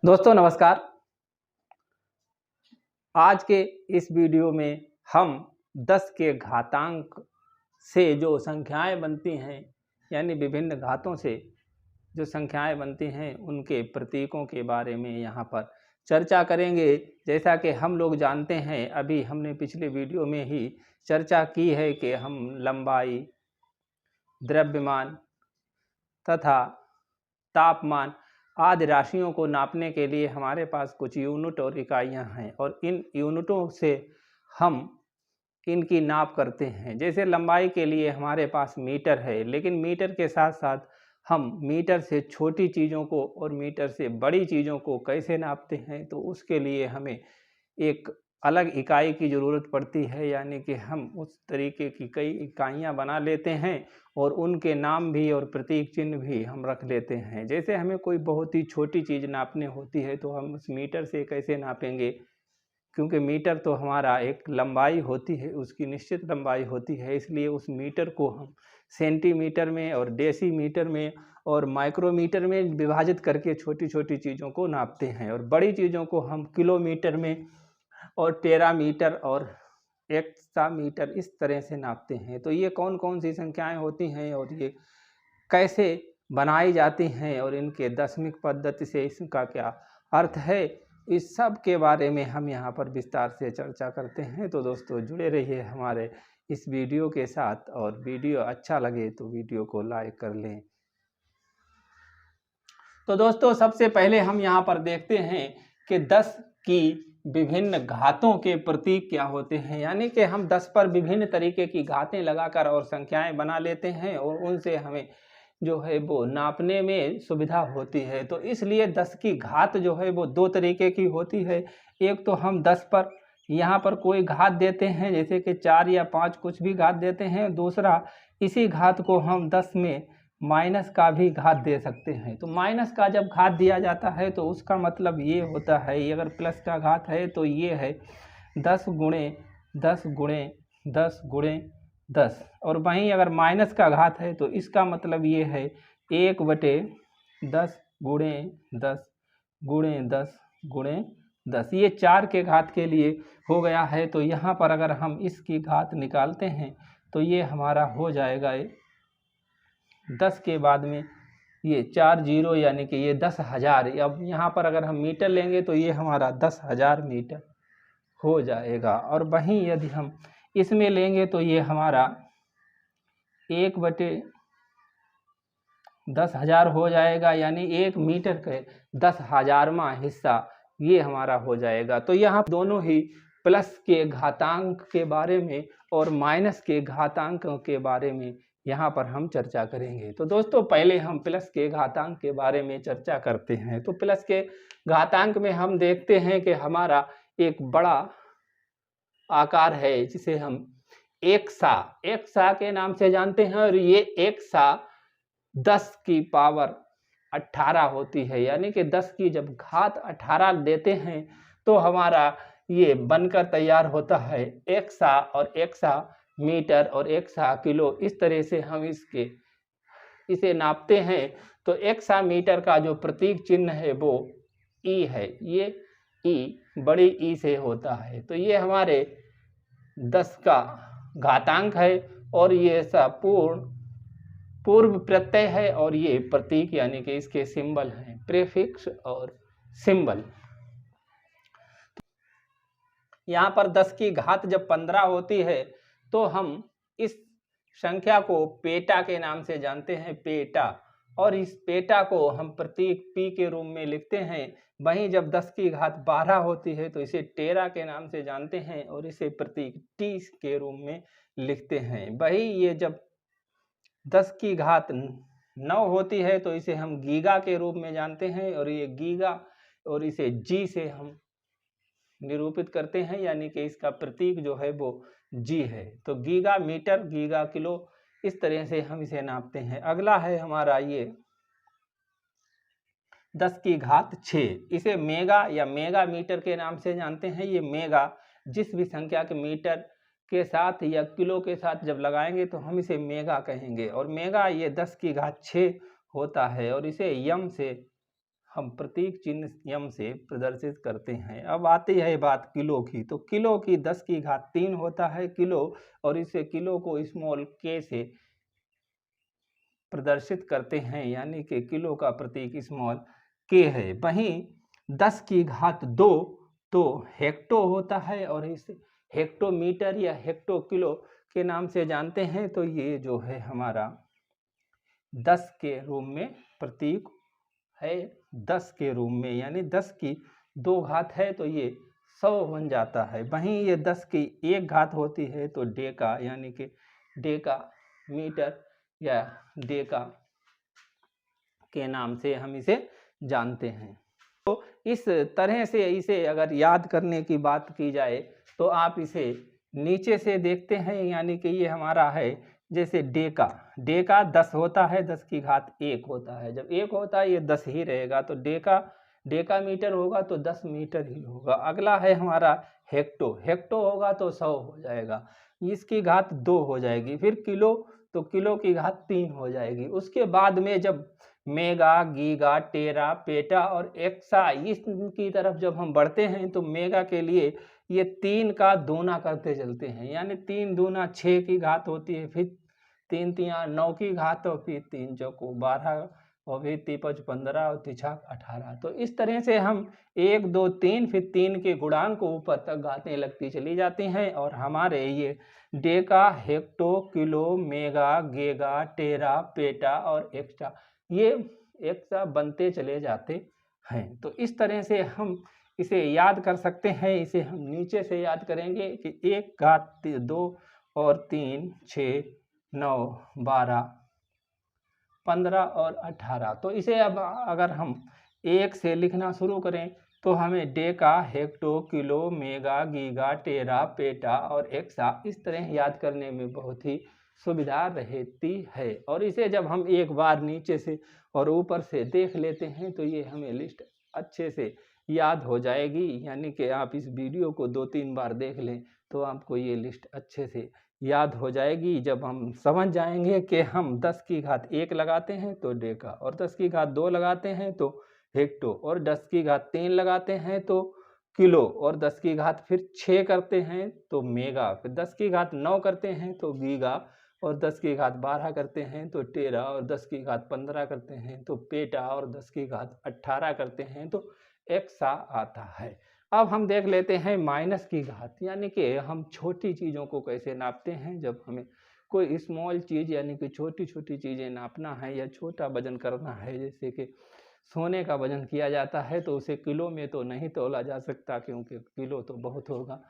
दोस्तों नमस्कार। आज के इस वीडियो में हम 10 के घातांक से जो संख्याएं बनती हैं यानी विभिन्न घातों से जो संख्याएं बनती हैं उनके प्रतीकों के बारे में यहाँ पर चर्चा करेंगे। जैसा कि हम लोग जानते हैं, अभी हमने पिछले वीडियो में ही चर्चा की है कि हम लंबाई, द्रव्यमान तथा तापमान आदि राशियों को नापने के लिए हमारे पास कुछ यूनिट और इकाइयां हैं और इन यूनिटों से हम इनकी नाप करते हैं। जैसे लंबाई के लिए हमारे पास मीटर है, लेकिन मीटर के साथ साथ हम मीटर से छोटी चीज़ों को और मीटर से बड़ी चीज़ों को कैसे नापते हैं, तो उसके लिए हमें एक अलग इकाई की ज़रूरत पड़ती है। यानी कि हम उस तरीके की कई इकाइयाँ बना लेते हैं और उनके नाम भी और प्रतीक चिन्ह भी हम रख लेते हैं। जैसे हमें कोई बहुत ही छोटी चीज़ नापने होती है तो हम उस मीटर से कैसे नापेंगे, क्योंकि मीटर तो हमारा एक लंबाई होती है, उसकी निश्चित लंबाई होती है, इसलिए उस मीटर को हम सेंटीमीटर में और डेसीमीटर में और माइक्रोमीटर में विभाजित करके छोटी छोटी चीज़ों को नापते हैं और बड़ी चीज़ों को हम किलोमीटर में और टेरामीटर और एक्सामीटर इस तरह से नापते हैं। तो ये कौन कौन सी संख्याएं होती हैं और ये कैसे बनाई जाती हैं और इनके दशमिक पद्धति से इसका क्या अर्थ है, इस सब के बारे में हम यहाँ पर विस्तार से चर्चा करते हैं। तो दोस्तों जुड़े रहिए हमारे इस वीडियो के साथ और वीडियो अच्छा लगे तो वीडियो को लाइक कर लें। तो दोस्तों सबसे पहले हम यहाँ पर देखते हैं कि 10 की विभिन्न घातों के प्रतीक क्या होते हैं। यानी कि हम 10 पर विभिन्न तरीके की घातें लगाकर और संख्याएं बना लेते हैं और उनसे हमें जो है वो नापने में सुविधा होती है। तो इसलिए 10 की घात जो है वो दो तरीके की होती है। एक तो हम 10 पर यहाँ पर कोई घात देते हैं, जैसे कि 4 या 5 कुछ भी घात देते हैं। दूसरा, इसी घात को हम 10 में माइनस का भी घात दे सकते हैं। तो माइनस का जब घात दिया जाता है तो उसका मतलब ये होता है, ये अगर प्लस का घात है तो ये है 10 गुणे 10 गुणे 10 गुणे 10, और वहीं अगर माइनस का घात है तो इसका मतलब ये है 1/10 गुणे 10 गुणे 10 गुणे 10। ये 4 के घात के लिए हो गया है। तो यहाँ पर अगर हम इसकी घात निकालते हैं तो ये हमारा हो जाएगा 10 के बाद में ये 4 जीरो यानी कि ये 10,000। अब यहाँ पर अगर हम मीटर लेंगे तो ये हमारा 10,000 मीटर हो जाएगा। और वहीं यदि हम इसमें लेंगे तो ये हमारा 1/10,000 हो जाएगा, यानी 1 मीटर के 10,000वां हिस्सा ये हमारा हो जाएगा। तो यहाँ दोनों ही प्लस के घातांक के बारे में और माइनस के घातांक के बारे में यहाँ पर हम चर्चा करेंगे। तो दोस्तों पहले हम प्लस के घातांक के बारे में चर्चा करते हैं। तो प्लस के घातांक में हम देखते हैं कि हमारा एक बड़ा आकार है जिसे हम एक्सा के नाम से जानते हैं, और ये एक्सा 10 की पावर 18 होती है। यानी कि 10 की जब घात 18 देते हैं तो हमारा ये बनकर तैयार होता है एक्सा, और एक्सा मीटर और एक्सा किलो। इस तरह से हम इसे नापते हैं। तो एक्सा मीटर का जो प्रतीक चिन्ह है वो ई है, ये ई बड़ी ई से होता है। तो ये हमारे 10 का घातांक है और ये सब पूर्व प्रत्यय है, और ये प्रतीक यानी कि इसके सिंबल हैं प्रीफिक्स और सिंबल। यहाँ पर 10 की घात जब 15 होती है तो हम इस संख्या को पेटा के नाम से जानते हैं, पेटा, और इस पेटा को हम प्रतीक पी के रूप में लिखते हैं। वहीं जब 10 की घात 12 होती है तो इसे टेरा के नाम से जानते हैं और इसे प्रतीक टी के रूप में लिखते हैं। वही ये जब 10 की घात 9 होती है तो इसे हम गीगा के रूप में जानते हैं, और ये गीगा, और इसे जी से हम निरूपित करते हैं, यानी कि इसका प्रतीक जो है वो जी है। तो गीगा मीटर, गीगा किलो, इस तरह से हम इसे नापते हैं। अगला है हमारा ये 10 की घात 6, इसे मेगा या मेगा मीटर के नाम से जानते हैं। ये मेगा जिस भी संख्या के मीटर के साथ या किलो के साथ जब लगाएंगे तो हम इसे मेगा कहेंगे, और मेगा ये 10 की घात 6 होता है, और इसे यम से हम प्रतीक चिन्ह यम से प्रदर्शित करते हैं। अब आती है बात किलो की, तो किलो की 10 की घात 3 होता है किलो, और इसे किलो को स्मॉल के से प्रदर्शित करते हैं, यानी कि किलो का प्रतीक स्मॉल के है। वहीं 10 की घात 2 तो हेक्टो होता है, और इसे हेक्टोमीटर या हेक्टो किलो के नाम से जानते हैं। तो ये जो है हमारा 10 के रूप में प्रतीक है, 10 के रूप में, यानी 10 की 2 घात है तो ये 100 बन जाता है। वहीं ये 10 की 1 घात होती है तो डेका, यानी कि डेका मीटर या डेका के नाम से हम इसे जानते हैं। तो इस तरह से इसे अगर याद करने की बात की जाए तो आप इसे नीचे से देखते हैं, यानी कि ये हमारा है जैसे डेका, डेका 10 होता है, 10 की घात 1 होता है। जब 1 होता है ये 10 ही रहेगा, तो डेका डेका मीटर होगा तो 10 मीटर ही होगा। अगला है हमारा हेक्टो, हेक्टो होगा तो 100 हो जाएगा, इसकी घात 2 हो जाएगी। फिर किलो, तो किलो की घात 3 हो जाएगी। उसके बाद में जब मेगा, गीगा, टेरा, पेटा और एक्सा इसकी तरफ जब हम बढ़ते हैं तो मेगा के लिए ये 3 का दूना करते चलते हैं, यानी 3 दूना 6 की घात होती है, फिर 3 तिया 9 की घात, और फिर 3 चौको 12, और फिर 3 5 15 और 3 6 18। तो इस तरह से हम 1 2 3 फिर 3 के गुणांक को ऊपर तक घातें लगती चली जाती हैं, और हमारे ये deca, hecto, kilo, mega, giga, tera, peta और एक्स्ट्रा ये एक सा बनते चले जाते हैं। तो इस तरह से हम इसे याद कर सकते हैं। इसे हम नीचे से याद करेंगे कि 1 घात 2 और 3 6 9 12 15 और 18। तो इसे अब अगर हम 1 से लिखना शुरू करें तो हमें deca, hecto, kilo, mega, giga, tera, peta और एक्सा इस तरह याद करने में बहुत ही सुविधा रहती है। और इसे जब हम एक बार नीचे से और ऊपर से देख लेते हैं तो ये हमें लिस्ट अच्छे से याद हो जाएगी, यानी कि आप इस वीडियो को 2-3 बार देख लें तो आपको ये लिस्ट अच्छे से याद हो जाएगी। जब हम समझ जाएंगे कि हम 10 की घात 1 लगाते हैं तो डेका, और 10 की घात 2 लगाते हैं तो हेक्टो, और 10 की घात 3 लगाते हैं तो किलो, और 10 की घात फिर 6 करते हैं तो मेगा, फिर 10 की घात 9 करते हैं तो गीगा, और 10 की घात 12 करते हैं तो टेरा, और 10 की घात 15 करते हैं तो पेटा, और 10 की घात 18 करते हैं तो एक्सा आता है। अब हम देख लेते हैं माइनस की घात, यानी कि हम छोटी चीज़ों को कैसे नापते हैं। जब हमें कोई स्मॉल चीज़ यानी कि छोटी छोटी चीज़ें नापना है या छोटा वजन करना है, जैसे कि सोने का वजन किया जाता है तो उसे किलो में तो नहीं तोला जा सकता, क्योंकि किलो तो बहुत होगा।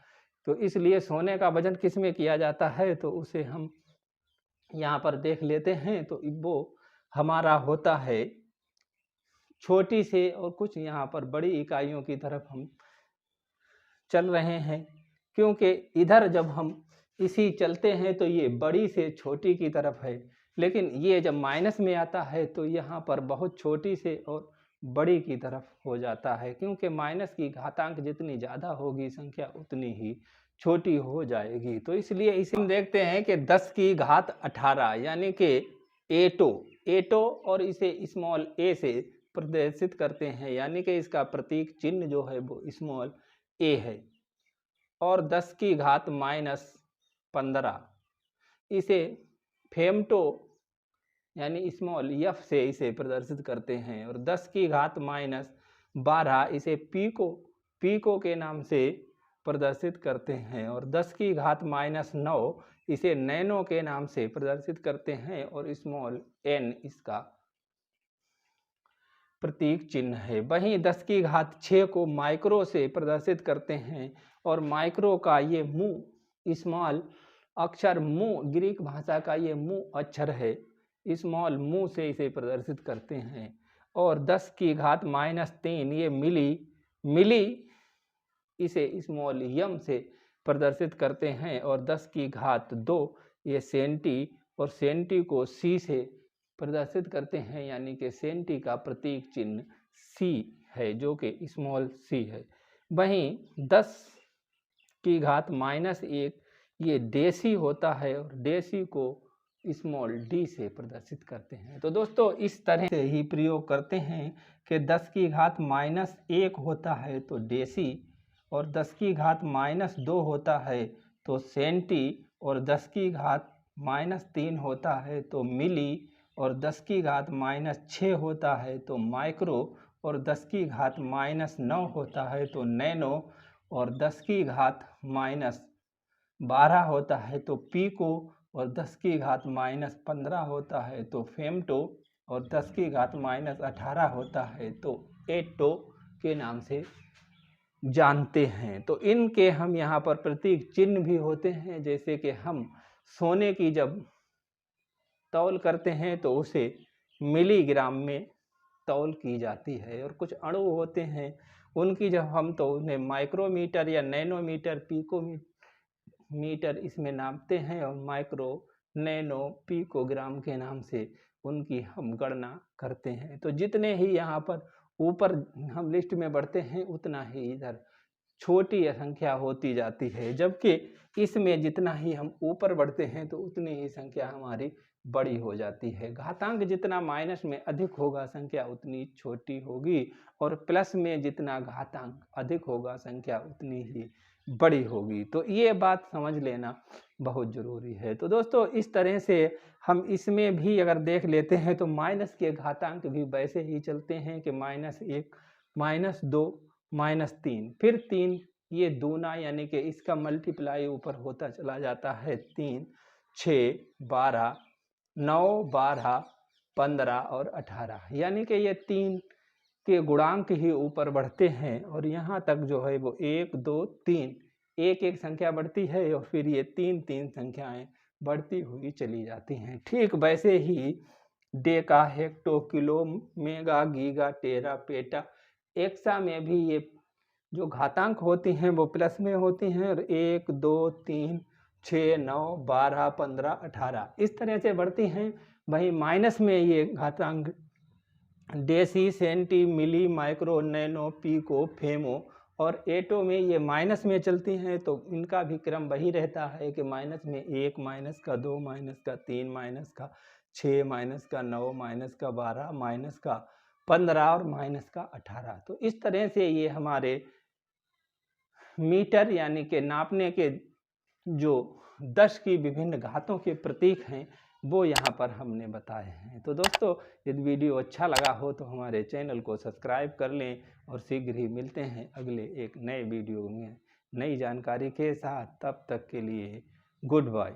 तो इसलिए सोने का वजन किस में किया जाता है, तो उसे हम यहाँ पर देख लेते हैं। तो वो हमारा होता है छोटी से, और कुछ यहाँ पर बड़ी इकाइयों की तरफ हम चल रहे हैं, क्योंकि इधर जब हम इसी चलते हैं तो ये बड़ी से छोटी की तरफ है, लेकिन ये जब माइनस में आता है तो यहाँ पर बहुत छोटी से और बड़ी की तरफ हो जाता है, क्योंकि माइनस की घातांक जितनी ज़्यादा होगी संख्या उतनी ही छोटी हो जाएगी। तो इसलिए इसे हम देखते हैं कि 10 की घात 18 यानी कि एटो, एटो, और इसे स्मॉल ए से प्रदर्शित करते हैं, यानी कि इसका प्रतीक चिन्ह जो है वो स्मॉल ए है। और 10 की घात -15 इसे फेमटो यानी स्मॉल एफ से इसे प्रदर्शित करते हैं। और 10 की घात -12 इसे पीको, पीको के नाम से प्रदर्शित करते हैं। और 10 की घात -9 इसे नैनो के नाम से प्रदर्शित करते हैं, और स्मॉल एन इसका प्रतीक चिन्ह है। वहीं 10 की घात 6 को माइक्रो से प्रदर्शित करते हैं, और माइक्रो का ये मुँह स्मॉल अक्षर मुँह ग्रीक भाषा का ये मुँह अक्षर है, स्मॉल मुँह से इसे प्रदर्शित करते हैं। और 10 की घात -3 ये मिली, मिली इसे स्मॉल यम से प्रदर्शित करते हैं। और 10 की घात 2 ये सेंटी, और सेंटी को सी से प्रदर्शित करते हैं, यानी कि सेंटी का प्रतीक चिन्ह सी है जो कि स्मॉल सी है। वहीं 10 की घात -1 ये डेसी होता है, और डेसी को स्मॉल d से प्रदर्शित करते हैं। तो दोस्तों इस तरह से ही प्रयोग करते हैं कि 10 की घात -1 होता है तो डेसी, और 10 की घात -2 होता है तो सेंटी, और 10 की घात -3 होता है तो मिली, और 10 की घात -6 होता है तो माइक्रो, और 10 की घात -9 होता है तो नैनो, और 10 की घात -12 होता है तो पीको, और 10 की घात -15 होता है तो फेमटो, और 10 की घात -18 होता है तो एटो के नाम से जानते हैं। तो इनके हम यहाँ पर प्रतीक चिन्ह भी होते हैं, जैसे कि हम सोने की जब तौल करते हैं तो उसे मिलीग्राम में तौल की जाती है, और कुछ अणु होते हैं उनकी जब हम तो उन्हें माइक्रोमीटर या नैनोमीटर, पिकोमीटर इसमें नापते हैं, और माइक्रो, नैनो, पिकोग्राम के नाम से उनकी हम गणना करते हैं। तो जितने ही यहाँ पर ऊपर हम लिस्ट में बढ़ते हैं उतना ही इधर छोटी संख्या होती जाती है, जबकि इसमें जितना ही हम ऊपर बढ़ते हैं तो उतनी ही संख्या हमारी बड़ी हो जाती है। घातांक जितना माइनस में अधिक होगा संख्या उतनी छोटी होगी, और प्लस में जितना घातांक अधिक होगा संख्या उतनी ही बड़ी होगी। तो ये बात समझ लेना बहुत ज़रूरी है। तो दोस्तों इस तरह से हम इसमें भी अगर देख लेते हैं तो माइनस के घातांक भी वैसे ही चलते हैं कि -1, -2, -3, फिर 3, ये दूना यानी कि इसका मल्टीप्लाई ऊपर होता चला जाता है 3, 6, 12, 9, 12, 15 और 18, यानी कि ये 3 के गुणांक ही ऊपर बढ़ते हैं, और यहाँ तक जो है वो 1, 2, 3 एक एक संख्या बढ़ती है, और फिर ये 3 संख्याएं बढ़ती हुई चली जाती हैं। ठीक वैसे ही deca, hecto, kilo, mega, giga, tera, peta, exa में भी ये जो घातांक होती हैं वो प्लस में होती हैं, और 1, 2, 3, 6, 9, 12, 15, 18 इस तरह से बढ़ती हैं। वहीं माइनस में ये घातांक डेसी, सेंटी, मिली, माइक्रो, नैनो, पिको, फेमो और एटो में ये माइनस में चलती हैं। तो इनका भी क्रम वही रहता है कि माइनस में 1, माइनस का 2, माइनस का 3, माइनस का 6, माइनस का 9, माइनस का 12, माइनस का 15 और माइनस का 18। तो इस तरह से ये हमारे मीटर यानी कि नापने के जो 10 की विभिन्न घातों के प्रतीक हैं वो यहाँ पर हमने बताए हैं। तो दोस्तों यदि वीडियो अच्छा लगा हो तो हमारे चैनल को सब्सक्राइब कर लें, और शीघ्र ही मिलते हैं अगले एक नए वीडियो में नई जानकारी के साथ। तब तक के लिए गुड बाय।